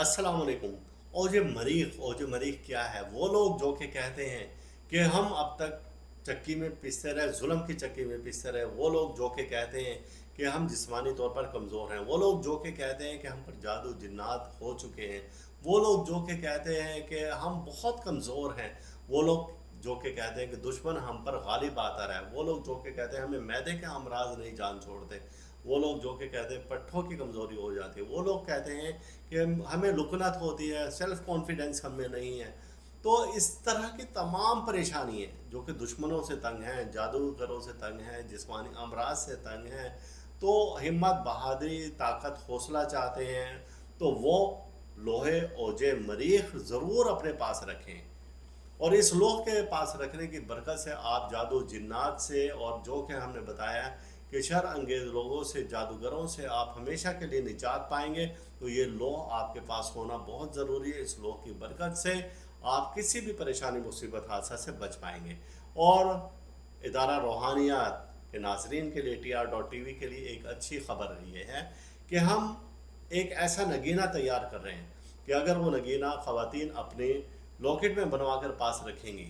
अस्सलाम वालेकुम। औज मरीख क्या है? वो लोग जो कि कहते हैं कि हम अब तक चक्की में पिसते रहे, जुल्म की चक्की में पिसते रहे। वो लोग जो कि कहते हैं कि हम जिस्मानी तौर पर कमज़ोर हैं। वो लोग जो कि कहते हैं कि हम पर जादू जिन्नात हो चुके हैं। वो लोग जो कि कहते हैं कि हम बहुत कमज़ोर हैं। वो लोग जो कि कहते हैं कि दुश्मन हम पर गालिब आता रहा है। वो लोग जो कि कहते हैं हमें मैदे के अमराज नहीं जान छोड़ते। वो लोग जो कि कहते हैं पट्ठों की कमज़ोरी हो जाती है। वो लोग कहते हैं कि हमें लुकनत होती है, सेल्फ कॉन्फिडेंस हमें नहीं है। तो इस तरह की तमाम परेशानी है जो कि दुश्मनों से तंग हैं, जादूगरों से तंग हैं, जिस्मानी अमराज से तंग हैं। तो हिम्मत, बहादुरी, ताकत, हौसला चाहते हैं तो वो लोहे ओजे मरीख ज़रूर अपने पास रखें। और इस लोह के पास रखने की बरकत से आप जादू जिन्नात से और जो कि हमने बताया कि शर अंगेज लोगों से, जादूगरों से आप हमेशा के लिए निजात पाएंगे। तो ये लोह आपके पास होना बहुत ज़रूरी है। इस लोह की बरकत से आप किसी भी परेशानी, मुसीबत, हादसा से बच पाएंगे। और इदारा रूहानियात के नाजरीन के लिए TR.TV के लिए एक अच्छी खबर ये है कि हम एक ऐसा नगीना तैयार कर रहे हैं कि अगर वो नगीना ख़वातीन अपने लॉकेट में बनवा कर पास रखेंगी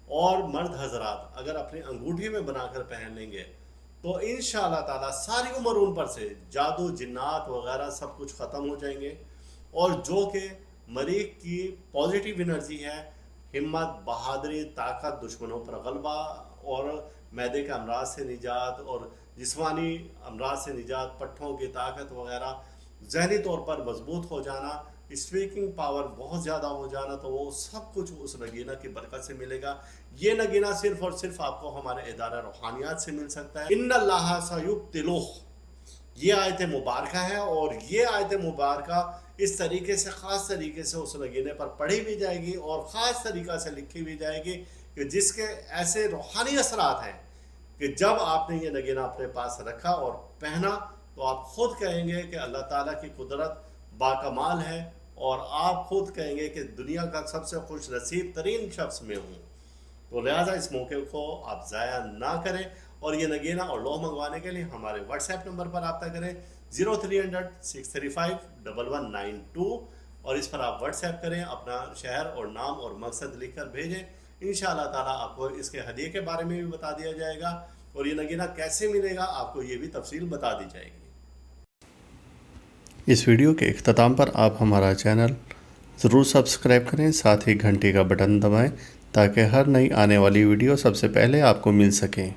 और मर्द हजरात अगर अपनी अंगूठी में बनाकर पहन लेंगे तो इंशाअल्लाह ताला सारी उम्र उन पर से जादू जिन्नात वगैरह सब कुछ ख़त्म हो जाएंगे। और जो कि मरीख की पॉजिटिव एनर्जी है, हिम्मत, बहादुरी, ताकत, दुश्मनों पर गलबा और मैदे के अमराज से निजात और जिस्मानी अमराज से निजात, पट्ठों की ताकत वगैरह, जहनी तौर पर मजबूत हो जाना, स्पीकिंग पावर बहुत ज़्यादा हो जाना, तो वो सब कुछ उस नगीना की बरकत से मिलेगा। ये नगीना सिर्फ़ और सिर्फ आपको हमारे इदारा रूहानियात से मिल सकता है। इन्नल्लाह सयुब्तिलुह, ये आयत मुबारक है। और ये आयत मुबारक इस तरीके से, ख़ास तरीके से उस नगीने पर पढ़ी भी जाएगी और ख़ास तरीक़ा से लिखी भी जाएगी कि जिसके ऐसे रूहानी असरात हैं कि जब आपने ये नगीना अपने पास रखा और पहना तो आप ख़ुद कहेंगे कि अल्लाह ताला की कुदरत बाकमाल है। और आप ख़ुद कहेंगे कि दुनिया का सबसे खुश नसीब तरीन शख्स में हूँ। तो लिहाजा इस मौके को आप ज़ाया ना करें। और ये नगीना और लोह मंगवाने के लिए हमारे व्हाट्सएप नंबर पर रब्ता करें 0300 635 1192। और इस पर आप व्हाट्सएप करें, अपना शहर और नाम और मकसद लिख कर भेजें। इंशाअल्लाह ताला आपको इसके हदिये के बारे में भी बता दिया जाएगा और ये नगीना कैसे मिलेगा आपको ये भी तफसील बता दी जाएगी। इस वीडियो के इख्तिताम पर आप हमारा चैनल ज़रूर सब्सक्राइब करें, साथ ही घंटी का बटन दबाएं ताकि हर नई आने वाली वीडियो सबसे पहले आपको मिल सके।